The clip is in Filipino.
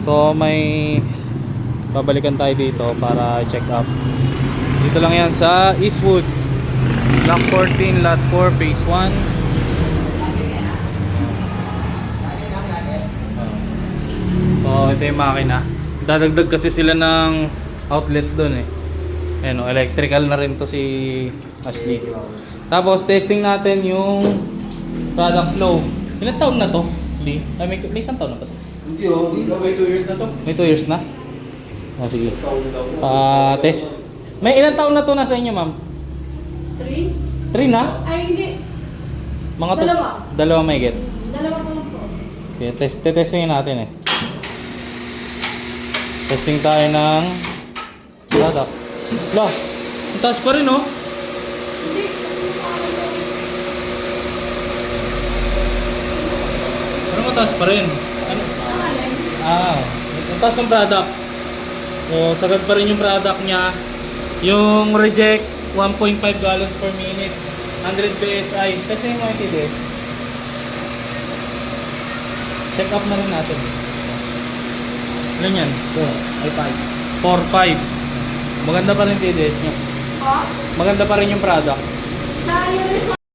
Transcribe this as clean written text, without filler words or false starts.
So may babalikan tayo dito para check up. Dito lang yan sa Eastwood, Block 14, Lot 4, Phase 1. So ito yung makina. Dadagdag kasi sila ng outlet doon eh. Ayan o, electrical na rin to si Ashley. Tapos testing natin yung product flow. Ilan taon na to? Hindi. Ay, may isang taon na ba to? Hindi oh, may 2 years na to. May 2 years na? Ah, sige. Test. May ilang taon na to nasa inyo, ma'am? 3? 3 na? Ay, hindi. Mga to, Dalawa. dalawa may get. Dalawa pa lang po. Okay, testingin natin eh. Testing tayo ng product. Lah, ang taas pa rin oh. Hindi. Ano mataas pa rin? Ano? Alin? Ang taas ng product. So, sagad pa rin yung product niya. Yung reject, 1.5 gallons per minute. 100 PSI. Testing mo yung TDS. Check up na rin natin. Ilan yan? 4.5. Maganda pa rin TDS nyo. Ha? Maganda pa rin yung product. Sa